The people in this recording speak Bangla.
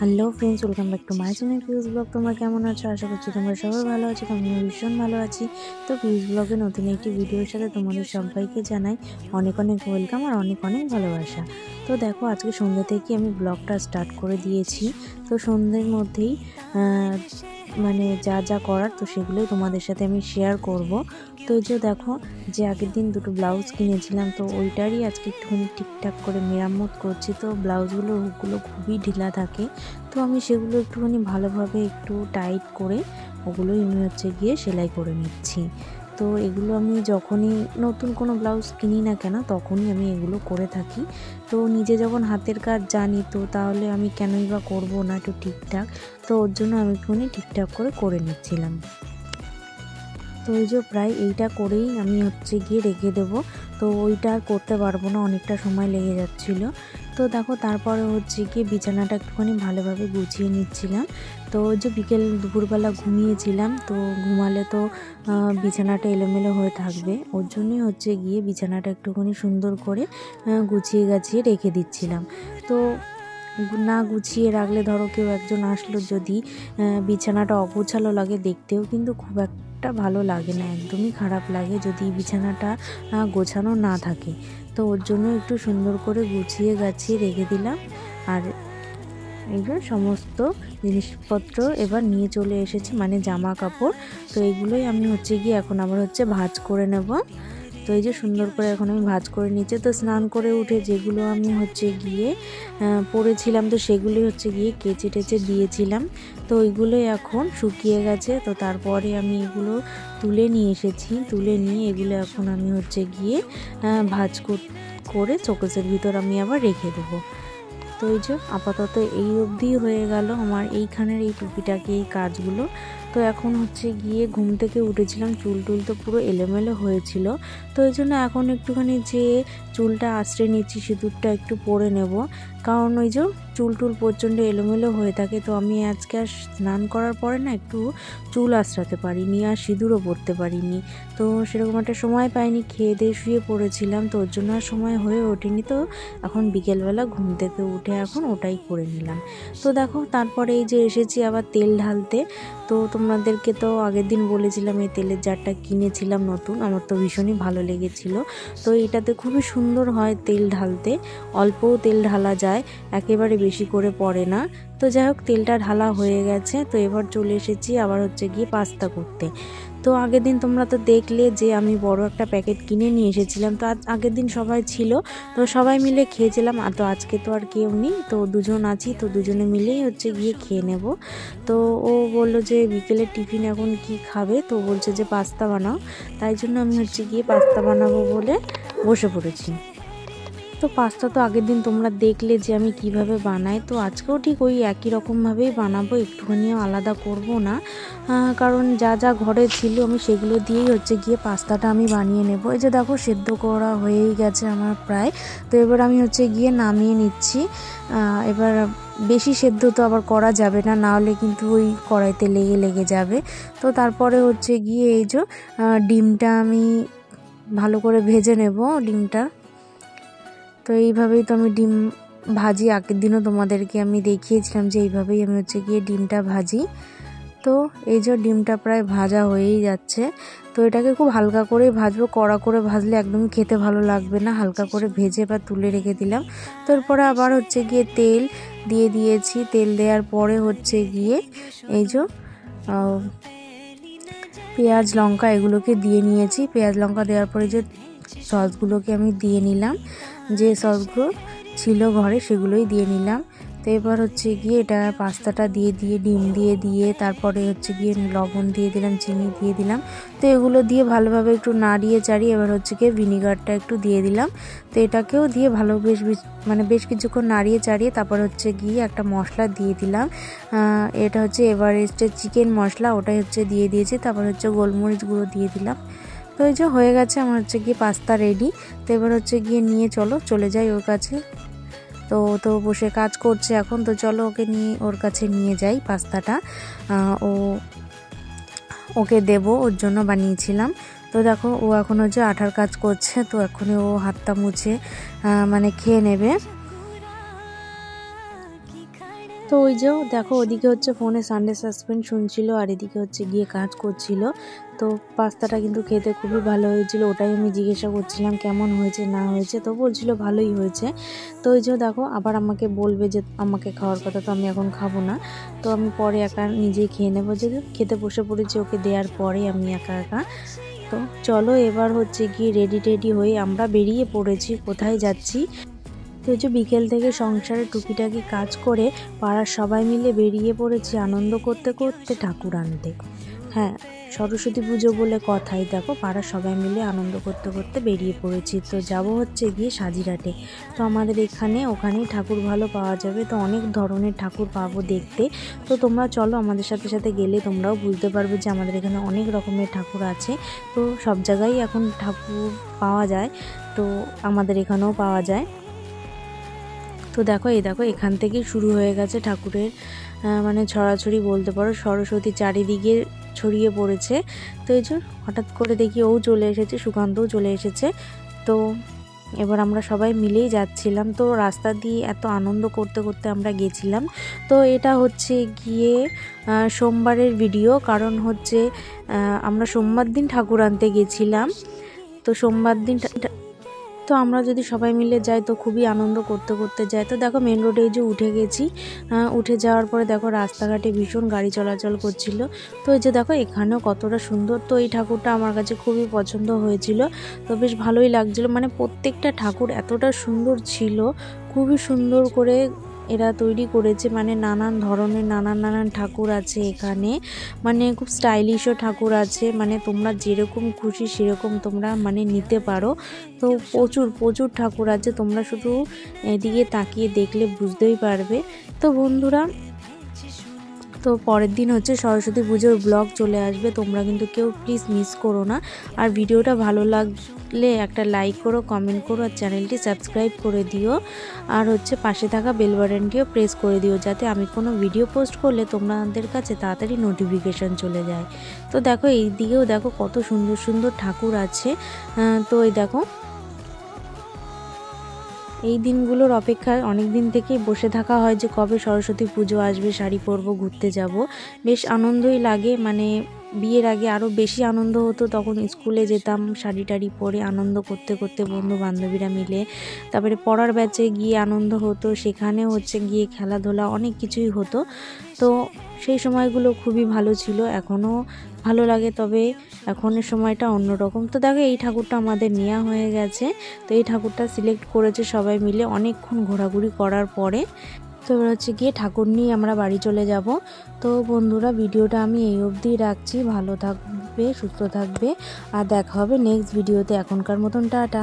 Hello friends, welcome back to my channel পিউস blog. তোমরা কেমন আছো? আশা করছি তোমরা সবাই ভালো আছো। তো আমিও ভীষণ ভালো আছি। তো পিউস ব্লগে নতুন একটি ভিডিওর সাথে তোমাদের সবাইকে জানাই অনেক অনেক ওয়েলকাম আর অনেক অনেক ভালোবাসা। তো দেখো, আজকে সন্ধ্যা থেকে আমি ব্লগটা স্টার্ট করে দিয়েছি। তো সন্ধ্যের মধ্যেই মানে যা যা করার তো সেগুলোই তোমাদের সাথে আমি শেয়ার করব। তো এই যে দেখো, যে আগের দিন দুটো ব্লাউজ কিনেছিলাম, তো ওইটারই আজকে একটুখানি ঠিকঠাক করে মেরামত করছি। তো ব্লাউজগুলোর হুকগুলো খুবই ঢিলা থাকে, তো আমি সেগুলো একটুখানি ভালোভাবে একটু টাইট করে ওগুলোই আমি গিয়ে সেলাই করে নিচ্ছি। তো এগুলো আমি যখনই নতুন কোনো ব্লাউজ কিনি না কেন তখনই আমি এগুলো করে থাকি। তো নিজে যখন হাতের কাজ জানি, তো তাহলে আমি কেনই বা করবো না একটু ঠিকঠাক। তো ওর জন্য আমি একটুখানি ঠিকঠাক করে নিচ্ছিলাম। তো এই যে প্রায় এইটা করেই আমি গিয়ে রেখে দেবো। তো ওইটা আর করতে পারবো না, অনেকটা সময় লেগে যাচ্ছিলো। তো দেখো, তারপরে গিয়ে বিছানাটা একটুখানি ভালোভাবে গুছিয়ে নিচ্ছিলাম। তো ওই যে দুপুরবেলা ঘুমিয়েছিলাম, তো ঘুমালে তো বিছানাটা এলোমেলো হয়ে থাকবে। ওর জন্যই গিয়ে বিছানাটা একটুখানি সুন্দর করে গুছিয়ে গাছিয়ে রেখে দিচ্ছিলাম। তো না গুছিয়ে রাখলে ধরো কেউ একজন আসলো, যদি বিছানাটা অগোছালো লাগে দেখতেও কিন্তু খুব একটা ভালো লাগে না, একদমই খারাপ লাগে যদি বিছানাটা গোছানো না থাকে। তো ওর জন্য একটু সুন্দর করে গুছিয়ে গাছিয়ে রেখে দিলাম। আর এইগুলো সমস্ত জিনিসপত্র এবার নিয়ে চলে এসেছি, মানে জামা কাপড়। তো এগুলোই আমি গিয়ে এখন আবার ভাঁজ করে নেব। তো এই যে সুন্দর করে এখন আমি ভাঁজ করে নিচ্ছি। তো স্নান করে উঠে যেগুলো আমি গিয়ে পরেছিলাম, তো সেগুলোই গিয়ে কেচে টেচে দিয়েছিলাম। তো ওইগুলোই এখন শুকিয়ে গেছে। তো তারপরে আমি এগুলো তুলে নিয়ে এসেছি, তুলে নিয়ে এগুলো এখন আমি গিয়ে ভাঁজ করে চোকেসের ভিতর আমি আবার রেখে দেবো। তো এই যে আপাতত এই অবধি হয়ে গেল আমার এইখানের এই টুকিটাকি এই কাজগুলো। তো এখন গিয়ে ঘুম থেকে উঠেছিলাম, চুল টুল তো পুরো এলোমেলো হয়েছিল। তো এই জন্য এখন একটুখানি যে চুলটা আঁচড়ে নিচ্ছি, সিঁদুরটা একটু পরে নেব, কারণ ওই যে চুল টুল প্রচণ্ড এলোমেলো হয়ে থাকে। তো আমি আজকে আর স্নান করার পরে না একটু চুল আঁচড়াতে পারিনি, আর সিঁদুরও পরতে পারিনি। তো সেরকম একটা সময় পাইনি, খেয়ে দিয়ে শুয়ে পড়েছিলাম, তো ওর জন্য আর সময় হয়ে ওঠেনি। তো এখন বিকেলবেলা ঘুম থেকে উঠে এখন ওটাই করে নিলাম। তো দেখো, তারপরে এই যে এসেছি আবার তেল ঢালতে। তো তোমাদেরকে তো আগের দিন বলেছিলাম এই তেলের জারটা কিনেছিলাম নতুন, আমার তো ভীষণই ভালো লেগেছিল। তো এটাতে খুবই সুন্দর হয় তেল ঢালতে, অল্পও তেল ঢালা যায়, একেবারে বেশি করে পড়ে না। তো যাই হোক, তেলটা ঢালা হয়ে গেছে। তো এবার চলে এসেছি আবার গিয়ে পাস্তা করতে। তো আগের দিন তোমরা তো দেখলে যে আমি বড় একটা প্যাকেট কিনে নিয়ে এসেছিলাম। তো আগের দিন সবাই ছিল, তো সবাই মিলে খেয়েছিলাম। আর তো আজকে তো আর কেউ নেই, তো দুজন আছি, তো দুজনে মিলেই গিয়ে খেয়ে নেব। তো ও বলল যে বিকেলের টিফিন এখন কি খাবে, তো বলছে যে পাস্তা বানাও। তাই জন্য আমি গিয়ে পাস্তা বানাবো বলে বসে পড়েছি। তো পাস্তা তো আগের দিন তোমরা দেখলে যে আমি কিভাবে বানাই, তো আজকেও ঠিক ওই একই রকমভাবেই বানাবো, একটুখানিও আলাদা করব না। কারণ যা যা ঘরে ছিল আমি সেগুলো দিয়েই গিয়ে পাস্তাটা আমি বানিয়ে নেব। এই যে দেখো, সেদ্ধ করা হয়েই গেছে আমার প্রায়। তো এবার আমি গিয়ে নামিয়ে নিচ্ছি। এবার বেশি সেদ্ধ তো আবার করা যাবে না, না হলে কিন্তু ওই কড়াইতে লেগে যাবে। তো তারপরে গিয়ে এই যে ডিমটা আমি ভালো করে ভেজে নেব ডিমটা। তো এইভাবেই তো আমি ডিম ভাজি, আগের দিনও তোমাদেরকে আমি দেখিয়েছিলাম যে এইভাবেই আমি গিয়ে ডিমটা ভাজি। তো এই যে ডিমটা প্রায় ভাজা হয়েই যাচ্ছে। তো এটাকে খুব হালকা করেই ভাজবো, কড়া করে ভাজলে একদমই খেতে ভালো লাগবে না। হালকা করে ভেজে বা তুলে রেখে দিলাম। তো এরপরে আবার গিয়ে তেল দিয়ে দিয়েছি। তেল দেওয়ার পরে গিয়ে এই যে পেঁয়াজ লঙ্কা এগুলোকে দিয়ে নিয়েছি। পেঁয়াজ লঙ্কা দেওয়ার পরে যে সসগুলোকে আমি দিয়ে নিলাম, যে সসগুলো ছিল ঘরে সেগুলোই দিয়ে নিলাম। তো এবার গিয়ে এটা পাস্তাটা দিয়ে ডিম দিয়ে তারপরে গিয়ে লবণ দিয়ে দিলাম, চিনি দিয়ে দিলাম। তো এগুলো দিয়ে ভালোভাবে একটু নাড়িয়ে চাড়িয়ে এবার গিয়ে ভিনিগারটা একটু দিয়ে দিলাম। তো এটাকেও দিয়ে ভালো বেশ কিছুক্ষণ নাড়িয়ে চাড়িয়ে তারপর গিয়ে একটা মশলা দিয়ে দিলাম। এটা এভারেস্টের চিকেন মশলা, ওটাই দিয়ে দিয়েছি। তারপর গোলমরিচ গুঁড়ো দিয়ে দিলাম। তো এই যে হয়ে গেছে আমার গিয়ে পাস্তা রেডি। তো এবার গিয়ে নিয়ে চলে যাই ওর কাছে। তো বসে কাজ করছে এখন, তো চলো ওকে নিয়ে ওর কাছে নিয়ে যাই পাস্তাটা। ওকে দেব, ওর জন্য বানিয়েছিলাম। তো দেখো, ও এখন আঠার কাজ করছে। তো এখনই ও হাতটা মুছে মানে খেয়ে নেবে। তো তো ওই যে দেখো ওদিকে হচ্ছে ফোনে সানডে সাসপেন্স শুনছিল আর এদিকে হচ্ছে গিয়ে কাজ করছিল। তো পাস্তাটা কিন্তু খেতে খুবই ভালো হয়েছিল, ওটাই আমি জিজ্ঞাসা করছিলাম কেমন হয়েছে না হয়েছে, তো বলছিল ভালোই হয়েছে। তো ওই যে দেখো আবার আমাকে বলবে যে আমাকে খাওয়ার কথা, তো আমি এখন খাবো না, তো আমি পরে একা নিজেই খেয়ে নেবো, যে খেতে বসে পড়েছি ওকে দেওয়ার পরে আমি একা একা। তো চলো এবার হচ্ছে গিয়ে রেডি হয়ে আমরা বেরিয়ে পড়েছি, কোথায় যাচ্ছি। তো যে বিকেল থেকে সংসারে টুকিটাকি কাজ করে পাড়ার সবাই মিলে বেরিয়ে পড়েছি আনন্দ করতে করতে ঠাকুর আনতে। হ্যাঁ, সরস্বতী পুজো বলে কথাই, দেখো পাড়ার সবাই মিলে আনন্দ করতে করতে বেরিয়ে পড়েছি। তো যাব হচ্ছে গিয়ে সাজিরহাটে। তো আমাদের ওখানেই ঠাকুর ভালো পাওয়া যাবে, তো অনেক ধরনের ঠাকুর পাবো দেখতে। তো তোমরা চলো আমাদের সাথে সাথে গেলে তোমরাও বুঝতে পারবে যে আমাদের এখানে অনেক রকমের ঠাকুর আছে। তো সব জায়গায় এখন ঠাকুর পাওয়া যায়, তো আমাদের এখানেও পাওয়া যায়। তো দেখো এখান থেকেই শুরু হয়ে গেছে ঠাকুরের মানে ছড়াছড়ি বলতে পারো, সরস্বতী চারিদিকে ছড়িয়ে পড়েছে। তো এই যে হঠাৎ করে দেখি ও চলে এসেছে, সুকান্তও চলে এসেছে। তো এবার আমরা সবাই মিলেই যাচ্ছিলাম, তো রাস্তা দিয়ে এত আনন্দ করতে করতে আমরা গেছিলাম। তো এটা হচ্ছে গিয়ে সোমবারের ভিডিও, কারণ হচ্ছে আমরা সোমবার দিন ঠাকুর আনতে গেছিলাম। তো সোমবার দিন তো আমরা যদি সবাই মিলে যাই তো খুবই আনন্দ করতে করতে যাই। তো দেখো মেন রোডে যে উঠে গেছি, উঠে যাওয়ার পরে দেখো রাস্তাঘাটে ভীষণ গাড়ি চলাচল করছিল। তো এই যে দেখো এখানেও কতটা সুন্দর, তো এই ঠাকুরটা আমার কাছে খুবই পছন্দ হয়েছিল, তো বেশ ভালোই লাগছিল। মানে প্রত্যেকটা ঠাকুর এতটা সুন্দর ছিল, খুবই সুন্দর করে এরা তৈরি করেছে, মানে নানান ধরনের নানান ঠাকুর আছে এখানে, মানে খুব স্টাইলিশও ঠাকুর আছে, মানে তোমরা যেরকম খুশি সেরকম তোমরা মানে নিতে পারো। তো প্রচুর ঠাকুর আছে, তোমরা শুধু এদিকে তাকিয়ে দেখলে বুঝতেই পারবে। তো বন্ধুরা, তো পরের দিন হচ্ছে সরস্বতী পুজোর ব্লগ চলে আসবে, তোমরা কিন্তু কেউ প্লিজ মিস করো না। আর ভিডিওটা ভালো লাগলে একটা লাইক করো, কমেন্ট করো, আর চ্যানেলটি সাবস্ক্রাইব করে দিও, আর হচ্ছে পাশে থাকা বেল বাটনটিও প্রেস করে দিও, যাতে আমি কোনো ভিডিও পোস্ট করলে তোমাদের কাছে তাড়াতাড়ি নোটিফিকেশান চলে যায়। তো দেখো এই দিকেও দেখো কত সুন্দর সুন্দর ঠাকুর আছে। তো এই দেখো এই দিনগুলোর অপেক্ষায় অনেক দিন থেকেই বসে থাকা হয় যে কবে সরস্বতী পুজো আসবে, শাড়ি পরবো, ঘুরতে যাব। বেশ আনন্দই লাগে, মানে বিয়ের আগে আরও বেশি আনন্দ হতো, তখন স্কুলে যেতাম শাড়ি টাড়ি পরে আনন্দ করতে করতে বন্ধু বান্ধবীরা মিলে। তারপরে পড়ার ব্যাচে গিয়ে আনন্দ হতো, সেখানে হচ্ছে গিয়ে খেলাধুলা অনেক কিছুই হতো। তো সেই সময়গুলো খুবই ভালো ছিল, এখনও ভালো লাগে, তবে এখনের সময়টা অন্যরকম। তো দেখো এই ঠাকুরটা আমাদের নেওয়া হয়ে গেছে, তো এই ঠাকুরটা সিলেক্ট করেছে সবাই মিলে অনেকক্ষণ ঘোরাঘুরি করার পরে। তো এবার হচ্ছে গিয়ে ঠাকুর নিয়ে আমরা বাড়ি চলে যাব। তো বন্ধুরা, ভিডিওটা আমি এই অবধি রাখছি, ভালো থাকবে, সুস্থ থাকবে, আর দেখা হবে নেক্সট ভিডিওতে। এখনকার মতন টাটা।